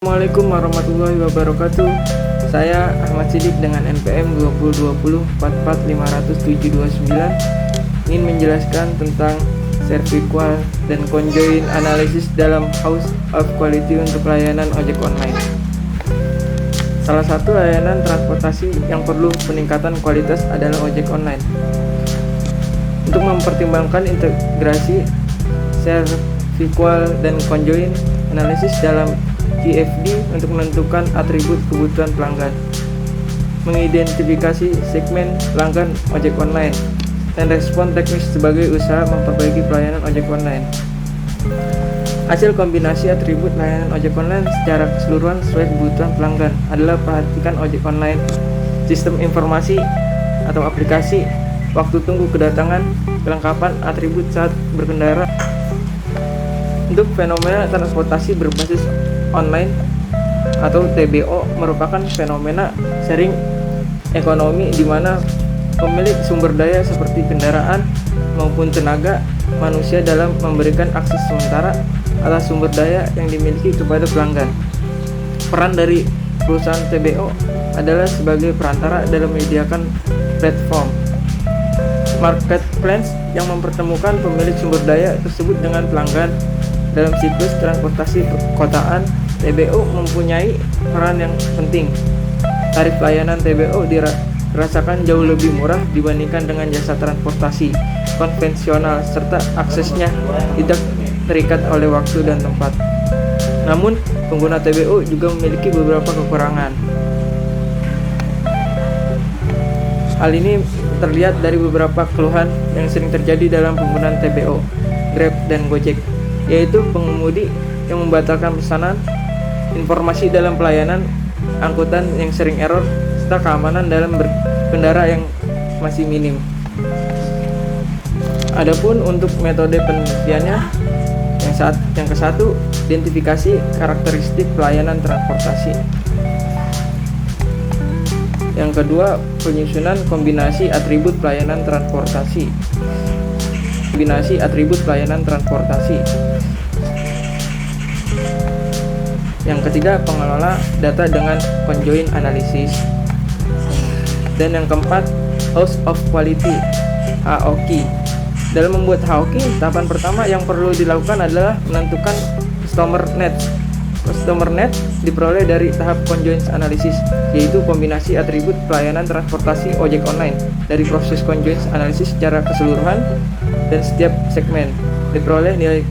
Assalamualaikum warahmatullahi wabarakatuh. Saya Ahmad Sidik dengan NPM 2020 4450729 ingin menjelaskan tentang cervical dan conjoint analysis dalam House of Quality untuk layanan ojek online. Salah satu layanan transportasi yang perlu peningkatan kualitas adalah ojek online. Untuk mempertimbangkan integrasi cervical dan conjoint analysis dalam QFD untuk menentukan atribut kebutuhan pelanggan, mengidentifikasi segmen pelanggan ojek online, dan respon teknis sebagai usaha memperbaiki pelayanan ojek online. Hasil kombinasi atribut layanan ojek online secara keseluruhan sesuai kebutuhan pelanggan adalah perhatikan ojek online, sistem informasi atau aplikasi, waktu tunggu kedatangan, kelengkapan atribut saat berkendara. Untuk fenomena transportasi berbasis online atau TBO merupakan fenomena sharing ekonomi di mana pemilik sumber daya seperti kendaraan maupun tenaga manusia dalam memberikan akses sementara atas sumber daya yang dimiliki kepada pelanggan. Peran dari perusahaan TBO adalah sebagai perantara dalam menyediakan platform marketplace yang mempertemukan pemilik sumber daya tersebut dengan pelanggan. Dalam siklus transportasi perkotaan, TBO mempunyai peran yang penting. Tarif layanan TBO dirasakan jauh lebih murah dibandingkan dengan jasa transportasi konvensional serta aksesnya tidak terikat oleh waktu dan tempat. Namun, pengguna TBO juga memiliki beberapa kekurangan. Hal ini terlihat dari beberapa keluhan yang sering terjadi dalam penggunaan TBO, Grab, dan Gojek, yaitu pengemudi yang membatalkan pesanan, informasi dalam pelayanan angkutan yang sering error, serta keamanan dalam berkendara yang masih minim. Adapun untuk metode penelitiannya, yang ke-1, identifikasi karakteristik pelayanan transportasi. Yang kedua, penyusunan kombinasi atribut pelayanan transportasi. Yang ketiga, pengelola data dengan conjoint analysis. Dan yang keempat, House of Quality (HOQ). Dalam membuat HOQ, tahapan pertama yang perlu dilakukan adalah menentukan customer net. Customer net diperoleh dari tahap conjoint analysis, yaitu kombinasi atribut pelayanan transportasi ojek online. Dari proses conjoint analysis secara keseluruhan dan setiap segmen diperoleh nilai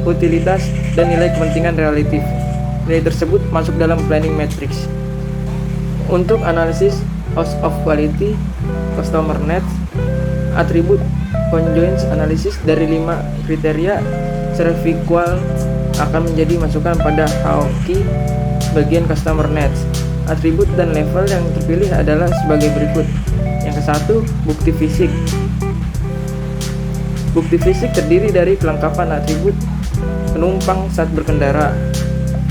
utilitas dan nilai kepentingan relatif. Nilai tersebut masuk dalam planning matrix. Untuk analisis House of Quality Customer Net, atribut conjoint analysis dari 5 kriteria cervical akan menjadi masukan pada HOQ bagian Customer Net. Atribut dan level yang terpilih adalah sebagai berikut. Yang ke-1, bukti fisik. Bukti fisik terdiri dari kelengkapan atribut penumpang saat berkendara.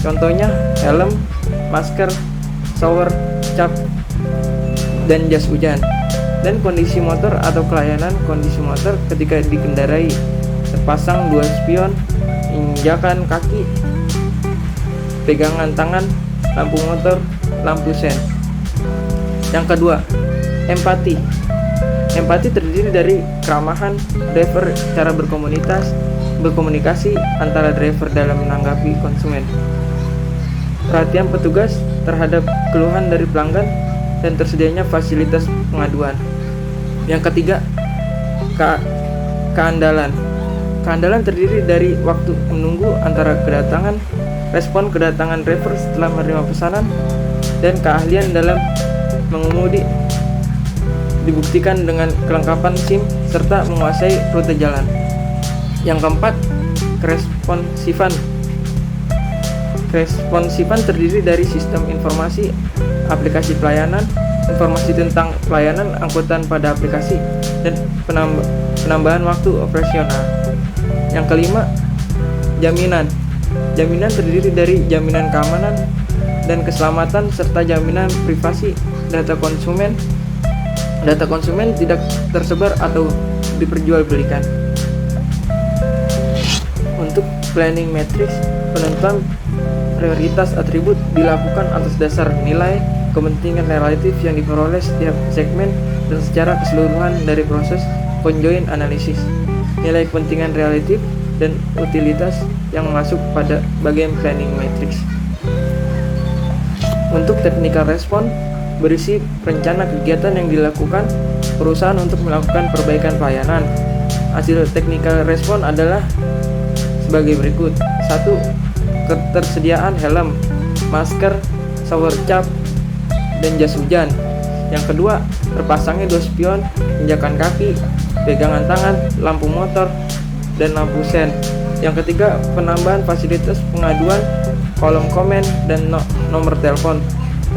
Contohnya helm, masker, shower, cap, dan jas hujan. Dan kondisi motor atau pelayanan kondisi motor ketika dikendarai. Terpasang 2 spion, injakan kaki, pegangan tangan, lampu motor, lampu sen. Yang kedua, empati. Empati terdiri dari keramahan driver cara berkomunikasi antara driver dalam menanggapi konsumen, perhatian petugas terhadap keluhan dari pelanggan, dan tersedianya fasilitas pengaduan. Yang ketiga, keandalan. Keandalan terdiri dari waktu menunggu antara kedatangan, respon kedatangan driver setelah menerima pesanan, dan keahlian dalam mengemudi dibuktikan dengan kelengkapan SIM serta menguasai rute jalan. Yang keempat, keresponsifan. Responsifan terdiri dari sistem informasi, aplikasi pelayanan, informasi tentang pelayanan angkutan pada aplikasi, dan penambahan waktu operasional. Yang kelima, jaminan. Jaminan terdiri dari jaminan keamanan dan keselamatan serta jaminan privasi data konsumen. Data konsumen tidak tersebar atau diperjualbelikan. Untuk planning matrix, penentuan prioritas atribut dilakukan atas dasar nilai kepentingan relatif yang diperoleh setiap segmen dan secara keseluruhan dari proses conjoint analysis. Nilai kepentingan relatif dan utilitas yang masuk pada bagian planning matrix. Untuk technical response berisi rencana kegiatan yang dilakukan perusahaan untuk melakukan perbaikan pelayanan. Hasil technical response adalah sebagai berikut. 1. Ketersediaan helm, masker, shower cap, dan jas hujan. Yang kedua, terpasangnya 2 spion, injakan kaki, pegangan tangan, lampu motor, dan lampu sen. Yang ketiga, penambahan fasilitas pengaduan, kolom komen, dan nomor telepon.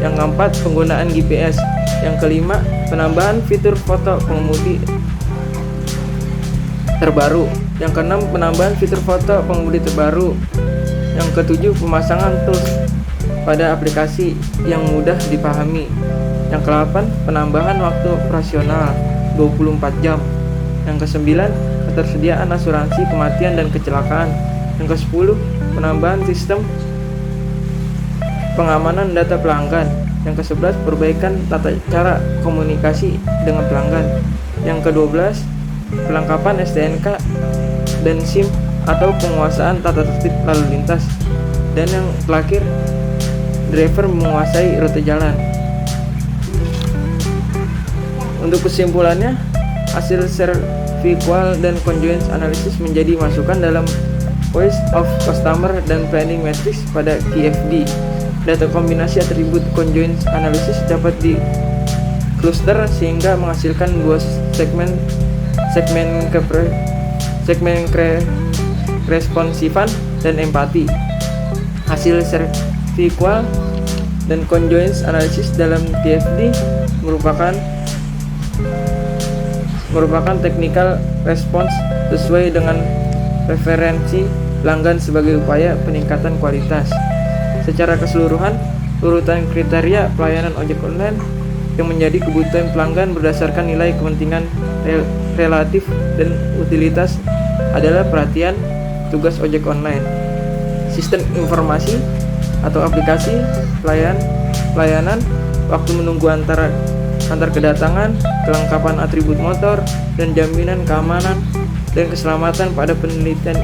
Yang keempat, penggunaan GPS. Yang kelima, penambahan fitur foto pengemudi terbaru. Yang keenam, penambahan fitur foto pengemudi terbaru. Yang ketujuh, pemasangan tools pada aplikasi yang mudah dipahami. Yang ke-8, penambahan waktu operasional 24 jam. Yang ke-9, ketersediaan asuransi kematian dan kecelakaan. Yang ke-10, penambahan sistem pengamanan data pelanggan. Yang ke-11, perbaikan tata cara komunikasi dengan pelanggan. Yang ke-12, pelengkapan STNK dan SIM atau penguasaan tata tertib lalu lintas. Dan yang terakhir, driver menguasai rute jalan. Untuk kesimpulannya, hasil serviqual dan conjoint analysis menjadi masukan dalam voice of customer dan planning matrix pada KFD. Data kombinasi atribut conjoint analysis dapat di cluster sehingga menghasilkan dua segmen responsifan dan empati. Hasil serviqual dan conjoint analysis dalam TFD merupakan technical response sesuai dengan preferensi pelanggan sebagai upaya peningkatan kualitas. Secara keseluruhan, urutan kriteria pelayanan ojek online yang menjadi kebutuhan pelanggan berdasarkan nilai kepentingan relatif dan utilitas adalah perhatian, tugas ojek online, sistem informasi atau aplikasi pelayanan, waktu menunggu antar kedatangan, kelengkapan atribut motor, dan jaminan keamanan dan keselamatan pada penelitian.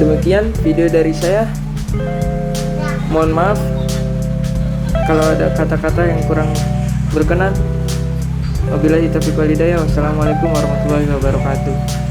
Demikian video dari saya. Mohon maaf kalau ada kata-kata yang kurang berkenan. Wabillahi taufiq wal hidayah. Wassalamualaikum warahmatullahi wabarakatuh.